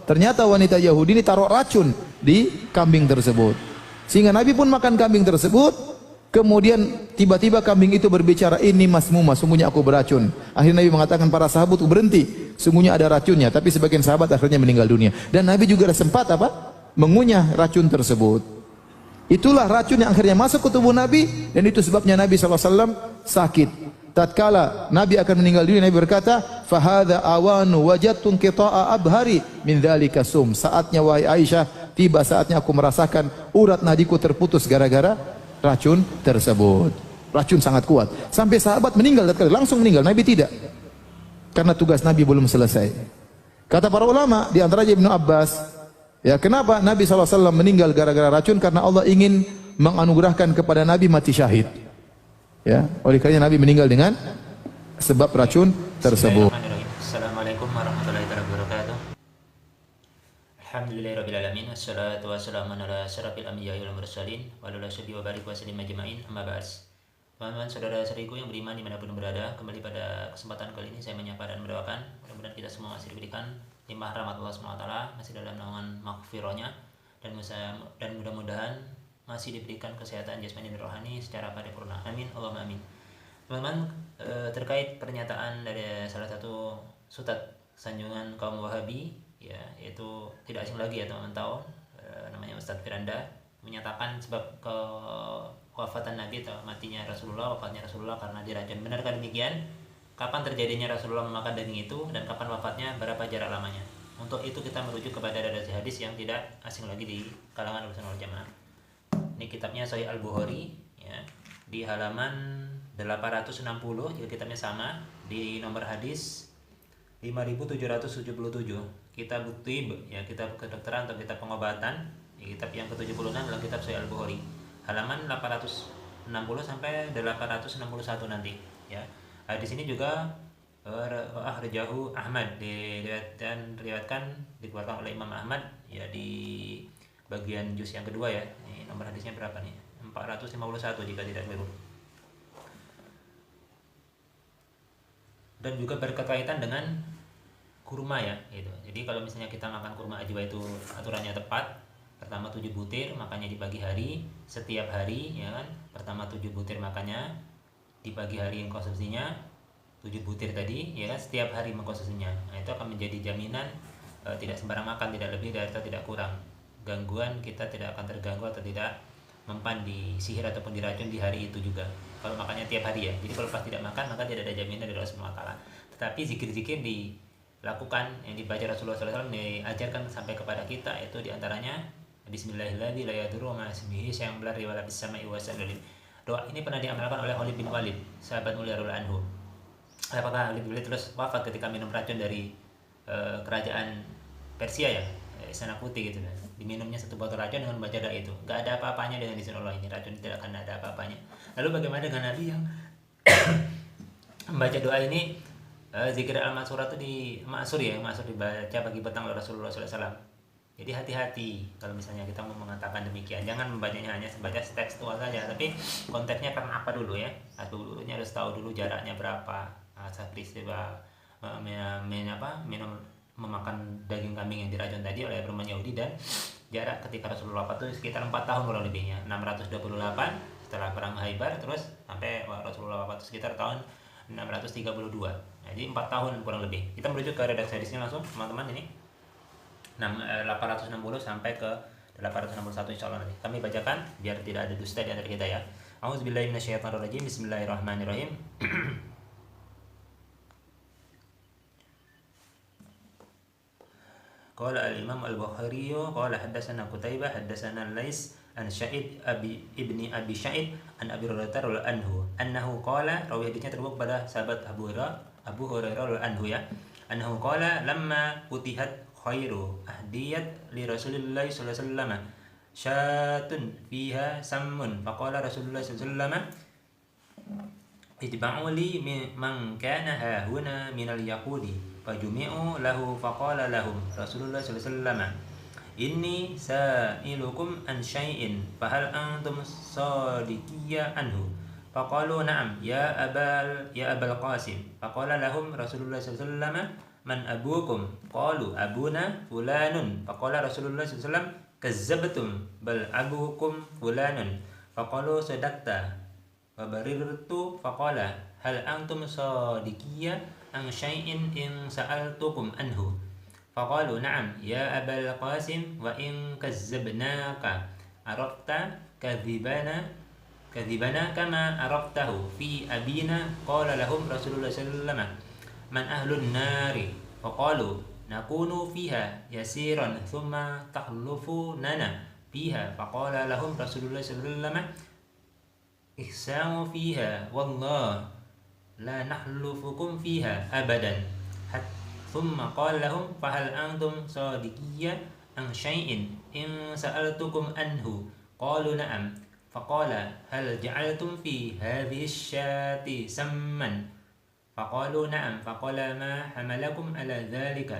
Ternyata wanita Yahudi ini taruh racun di kambing tersebut. Sehingga Nabi pun makan kambing tersebut. Kemudian tiba-tiba kambing itu berbicara, ini masmumah, sungguhnya aku beracun. Akhirnya Nabi mengatakan para sahabat berhenti, sungguhnya ada racunnya. Tapi sebagian sahabat akhirnya meninggal dunia. Dan Nabi juga sempat mengunyah racun tersebut. Itulah racun yang akhirnya masuk ke tubuh Nabi, dan itu sebabnya Nabi SAW sakit. Tatkala Nabi akan meninggal dunia, Nabi berkata, "Fahadha awanu wajadtu qita'a abhari min dzalika sum." Saatnya wahai Aisyah, tiba saatnya aku merasakan urat nadiku terputus gara-gara racun tersebut. Racun sangat kuat. Sampai sahabat meninggal, langsung meninggal. Nabi tidak. Karena tugas Nabi belum selesai. Kata para ulama, di antaranya Ibnu Abbas, ya kenapa Nabi SAW meninggal gara-gara racun? Karena Allah ingin menganugerahkan kepada Nabi mati syahid. Ya, oleh karena Nabi meninggal dengan sebab racun tersebut. Assalamualaikum warahmatullahi wabarakatuh. Alhamdulillahirabbil alamin, wassalatu wassalamu ala asyrafil anbiya'i wal mursalin wa ala alihi wa barik wa sallim ajma'in. Amma ba'd. Teman-teman saudara-saudariku yang beriman dimanapun berada, kembali pada kesempatan kali ini saya menyapa dan mendoakan mudah-mudahan kita semua masih diberikan limpah rahmat Allah SWT, masih dalam naungan maghfirahnya, dan mudah-mudahan masih diberikan kesehatan jasmani dan rohani secara paripurna. Amin, Allahumma amin. Teman-teman, terkait pernyataan dari salah satu sutat sanjungan kaum Wahabi, ya, yaitu tidak asing lagi ya teman-teman tahu, namanya Ustadz Firanda, menyatakan sebab kewafatan Nabi atau matinya Rasulullah, wafatnya Rasulullah karena diracun. Benarkah demikian? Kapan terjadinya Rasulullah memakan daging itu dan kapan wafatnya, berapa jarak lamanya? Untuk itu kita merujuk kepada redaksi hadis yang tidak asing lagi di kalangan Ahlussunnah wal Jamaah. Ini kitabnya Sahih Al-Bukhari, ya, di halaman 860, jika kitabnya sama, di nomor hadis 5777. Kitab Tib, ya, kitab kedokteran atau kitab pengobatan, ya, kitab yang ke-76 dalam kitab Sahih Al-Bukhari, halaman 860 sampai 861 nanti, ya. Hadis ini juga akhrajahu Ahmad, diriwayatkan dikeluarkan oleh Imam Ahmad, ya, di bagian juz yang kedua, ya. Ini nomor hadisnya berapa nih? 451 jika tidak keliru. Dan juga berkaitan dengan kurma, ya, gitu. Jadi kalau misalnya kita makan kurma ajwa itu aturannya tepat. Pertama 7 butir makannya di pagi hari setiap hari, ya kan? Pertama 7 butir makannya di pagi hari yang konsumsinya 7 butir tadi, ya kan? Setiap hari mengkonsumsinya. Nah, itu akan menjadi jaminan tidak sembarang makan, tidak lebih dari atau tidak kurang. Gangguan kita tidak akan terganggu atau tidak mempan di sihir ataupun diracun di hari itu juga. Kalau makannya tiap hari, ya. Jadi kalau pas tidak makan maka tidak ada jaminan dari Allah Subhanahu wa taala. Tetapi zikir-zikir dilakukan yang dibaca Rasulullah SAW diajarkan sampai kepada kita, yaitu diantaranya Bismillahirrahmanirrahim la yadurru ma ismihi syai'un fil ardi wala fis sama'i wa sallim. Doa ini pernah diamalkan oleh Khalid bin Walid, sahabat mulia radhiyallahu anhu. Apakah Khalid bin Walid terus wafat ketika minum racun dari kerajaan Persia, ya, Istana Putih gitu kan. Diminumnya satu botol racun dengan membaca doa itu. Gak ada apa-apanya dengan izin Allah, ini racun tidak akan ada apa-apanya. Lalu bagaimana dengan Nabi yang membaca doa ini? Zikir al-Ma'surat itu Ma'sur dibaca pagi petang oleh Rasulullah SAW. Jadi hati-hati kalau misalnya kita mau mengatakan demikian. Jangan membacanya hanya sebatas tekstual saja, tapi konteksnya karena apa dulu, ya. Dulunya harus tahu dulu jaraknya berapa. Asal peristiwa minum memakan daging kambing yang diracun tadi oleh perempuan Yahudi, dan jarak ketika Rasulullah wafat itu sekitar 4 tahun kurang lebihnya, 628 setelah perang Khaibar, terus sampai Rasulullah wafat sekitar tahun 632. Jadi 4 tahun kurang lebih. Kita merujuk ke redaksi hadisnya langsung teman-teman, ini 860 sampai ke 861 insyaallah nanti. Kami bacakan biar tidak ada dusta di antara kita, ya. A'udzubillahi minasyaitonirrajim. Bismillahirrahmanirrahim. Qala al-Imam al-Bukhari qala haddatsana Qutaibah haddatsana Lais an Sya'id ibni Abi Sya'id an Abi Hurairah radhiyallahu anhu annahu qala, rawi hadisnya terbuka pada sahabat Abu Hurairah radhiyallahu anhu, ya, annahu qala lamma utihat khairu ahdiyat li Rasulillah sallallahu alaihi wasallam syatun fiha sammun faqala Rasulullah sallallahu alaihi wasallam itba'u li man kana hahuna minal yahudi fajumi'u lahu faqala lahum Rasulullah sallallahu alaihi wasallam inni sa'ilukum an syai'in fahal antum sadiqiyya anhu faqalu na'am ya abal qasim faqala lahum Rasulullah sallallahu alaihi wasallam man abukum? Qalu abuna fulanun. Faqala Rasulullah SAW, kazzabtum, bal abukum fulanun. Faqalu sadaqta. Fabarirtu faqala hal antum sadiqiyya an syai'in in sa'altukum anhu. Faqalu na'am ya Abal Qasim wa in kazzabnaka arafta kadhibana kama araftahu fi abina. Qala lahum Rasulullah sallallahu alaihi wasallam man ahlun nari. Faqalu nakunu fiha yasiran thumma takhlufunana fiha. Faqala lahum Rasulullah sallallahu alaihi wasallam ihsamu fiha wallah la nahlufukum fiha abadan. Thumma qala lahum fahal antum sadiqiyya an syai'in in sa'altukum anhu. Qalu na'am. Faqala hal ja'altum fi hadhihi syati samman. Faqalu na'am. Faqala ma hamalakum ala dhalika.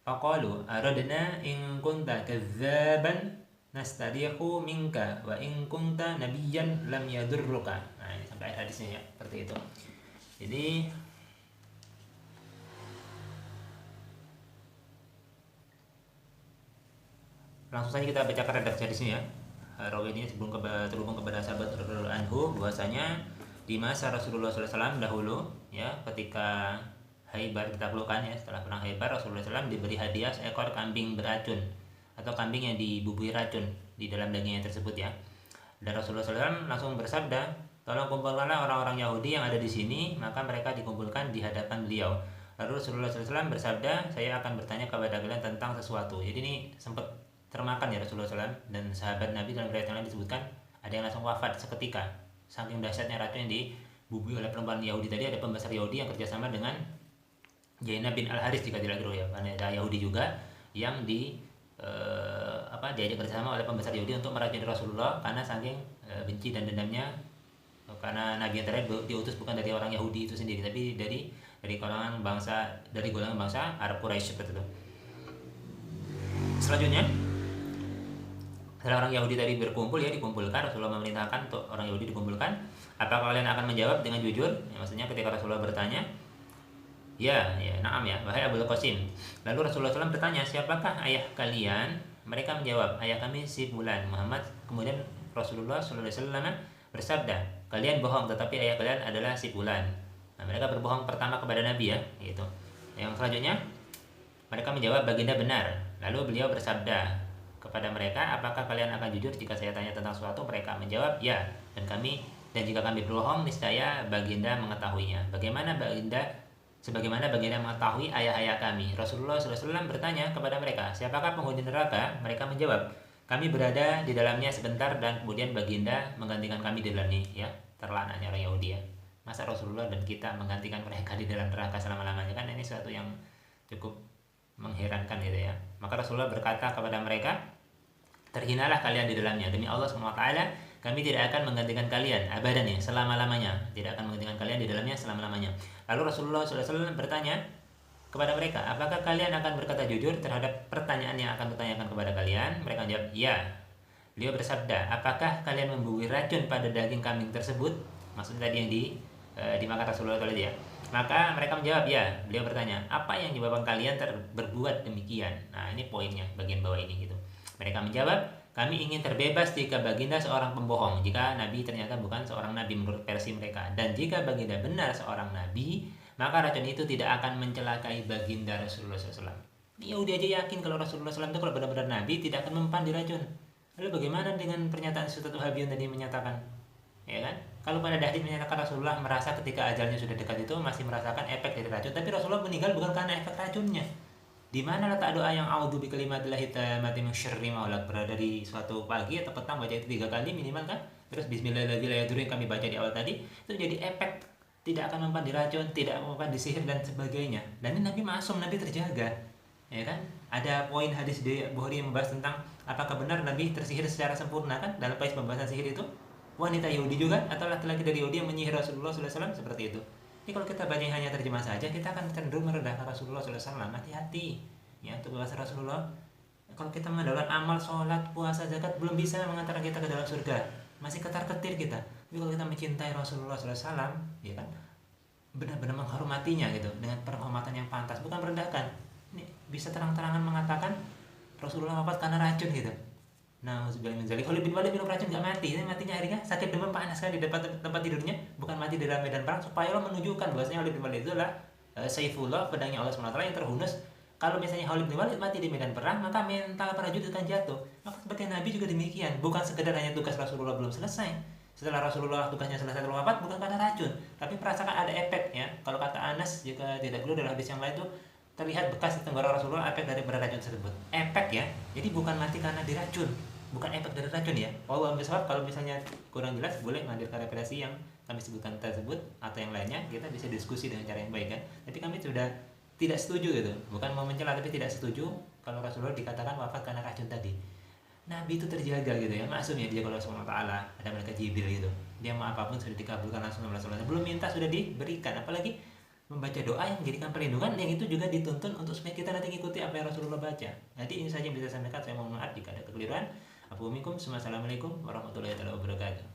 Faqalu aradna in kunta kadzaban nastarihu minka wa in kunta nabiyyan lam yadurruka. Nah, ini sampai hadisnya ya, seperti itu. Jadi langsung saja kita bacakan redaksi hadisnya ya. Rawi ini terhubung kepada sahabat radhiyallahu anhu bahwasanya di masa Rasulullah SAW dahulu ya, ketika Khaibar ditaklukkan ya, setelah perang Khaibar Rasulullah SAW diberi hadiah seekor kambing beracun atau kambing yang dibubuhi racun di dalam dagingnya tersebut ya. Dan Rasulullah SAW langsung bersabda, tolong kumpulkanlah orang-orang Yahudi yang ada di sini. Maka mereka dikumpulkan di hadapan beliau. Lalu Rasulullah SAW bersabda, saya akan bertanya kepada kalian tentang sesuatu. Jadi ini sempat termakan ya Rasulullah SAW, dan sahabat Nabi dalam riwayat yang lain disebutkan ada yang langsung wafat seketika saking dahsyatnya racun yang dibubuhi oleh perempuan Yahudi tadi. Ada pembesar Yahudi yang kerjasama dengan Jainab bin Al-Haris jika tidak keliru ya, karena ada Yahudi juga yang diajak kerjasama oleh pembesar Yahudi untuk meracuni Rasulullah karena saking benci dan dendamnya, karena Nabi yang terakhir diutus bukan dari orang Yahudi itu sendiri, tapi dari golongan bangsa Arab Quraisy seperti itu. Selanjutnya setelah orang Yahudi tadi dikumpulkan, Rasulullah memerintahkan untuk orang Yahudi dikumpulkan. Apakah kalian akan menjawab dengan jujur? Ya, maksudnya ketika Rasulullah bertanya, ya, na'am ya, wahai Abul Qasim. Lalu Rasulullah SAW bertanya, siapakah ayah kalian? Mereka menjawab, ayah kami si fulan Muhammad. Kemudian Rasulullah SAW bersabda, kalian bohong, tetapi ayah kalian adalah si fulan. Nah, mereka berbohong pertama kepada Nabi ya, gitu. Yang selanjutnya mereka menjawab, baginda benar. Lalu beliau bersabda kepada mereka, apakah kalian akan jujur jika saya tanya tentang sesuatu? Mereka menjawab, ya. Dan jika kami berbohong, niscaya baginda mengetahuinya. Sebagaimana baginda mengetahui ayah-ayah kami. Rasulullah SAW bertanya kepada mereka, siapakah penghuni neraka? Mereka menjawab, kami berada di dalamnya sebentar dan kemudian baginda menggantikan kami di dalamnya. Ya, terlaknatnya orang Yahudi ya. Masa Rasulullah dan kita menggantikan mereka di dalam neraka selama-lamanya? Kan ini suatu yang cukup mengherankan gitu ya. Maka Rasulullah berkata kepada mereka, terhinalah kalian di dalamnya. Demi Allah SWT, kami tidak akan menggantikan kalian abadan ya, selama-lamanya. Tidak akan menggantikan kalian di dalamnya selama-lamanya. Lalu Rasulullah SAW bertanya kepada mereka, apakah kalian akan berkata jujur terhadap pertanyaan yang akan ditanyakan kepada kalian? Mereka menjawab, ya. Beliau bersabda, apakah kalian membubuhi racun pada daging kambing tersebut? Maksudnya tadi yang dimakan Rasulullah tadi ya. Maka mereka menjawab, ya. Beliau bertanya, apa yang menyebabkan kalian berbuat demikian? Nah, ini poinnya bagian bawah ini gitu. Mereka menjawab, kami ingin terbebas jika baginda seorang pembohong, jika Nabi ternyata bukan seorang Nabi menurut versi mereka. Dan jika baginda benar seorang Nabi, maka racun itu tidak akan mencelakai baginda Rasulullah SAW. Ini Yahudi aja yakin kalau Rasulullah SAW itu kalau benar-benar Nabi tidak akan mempan diracun. Lalu bagaimana dengan pernyataan Ustaz Wahabi yang tadi menyatakan? Ya kan? Kalau pada hadis menyatakan Rasulullah merasa ketika ajalnya sudah dekat itu masih merasakan efek dari racun, tapi Rasulullah meninggal bukan karena efek racunnya. Di mana letak doa yang a'udzu bikalimatillah tammati min syarri ma khalaq? Berada di suatu pagi atau petang baca itu 3 kali minimal kan? Terus bismillahirrahmanirrahim kami baca di awal tadi, itu jadi efek tidak akan mempan diracun, tidak mempan disihir dan sebagainya. Dan ini Nabi masum, Nabi terjaga. Ya kan? Ada poin hadis di Bukhari yang membahas tentang apakah benar Nabi tersihir secara sempurna kan? Dalam pembahasan sihir itu wanita Yahudi juga atau laki-laki dari Yahudi yang menyihir Rasulullah SAW seperti itu. Ini kalau kita baca hanya terjemah saja, kita akan cenderung merendahkan Rasulullah SAW. Hati-hati ya untuk bahasa Rasulullah. Kalau kita mendapatkan amal, sholat, puasa, zakat belum bisa mengantarkan kita ke dalam surga, masih ketar-ketir kita. Tapi kalau kita mencintai Rasulullah SAW, ya kan, benar-benar menghormatinya gitu dengan penghormatan yang pantas, bukan merendahkan. Ini bisa terang-terangan mengatakan Rasulullah wafat karena racun gitu. Nah, Khalid bin Walid minum racun nggak mati, ini matinya akhirnya sakit demam panas kan di tempat tidurnya, bukan mati di dalam medan perang, supaya Allah menunjukkan bahwasanya Khalid bin Walid itu adalah Saifullah, pedangnya Allah SWT yang terhunus. Kalau misalnya Khalid bin Walid mati di medan perang, maka mental prajurit akan jatuh. Maka sebagai Nabi juga demikian, bukan sekedar hanya tugas Rasulullah belum selesai. Setelah Rasulullah tugasnya selesai wafat, bukan karena racun, tapi merasakan ada efek ya. Kalau kata Anas, jika tidak perlu dalam hadis yang lain itu terlihat bekas di tenggorokan Rasulullah efek dari racun tersebut. Efek ya, jadi bukan mati karena diracun, bukan efek dari racun ya. Kalau misalnya kurang jelas, boleh menghadirkan referensi yang kami sebutkan tersebut atau yang lainnya, kita bisa diskusi dengan cara yang baik kan. Tapi kami sudah tidak setuju gitu, bukan mau mencela tapi tidak setuju kalau Rasulullah dikatakan wafat karena racun tadi. Nabi itu terjaga gitu ya, maksum ya dia kalau Allah SWT, ada malaikat Jibril gitu, dia mau apapun sudah dikabulkan langsung sama Rasulullah, belum minta sudah diberikan, apalagi membaca doa yang menjadikan perlindungan, yang itu juga dituntun untuk supaya kita nanti ikuti apa yang Rasulullah baca. Jadi ini saja yang bisa saya sampaikan, saya mohon maaf jika ada kekeliruan. Assalamualaikum warahmatullahi wabarakatuh.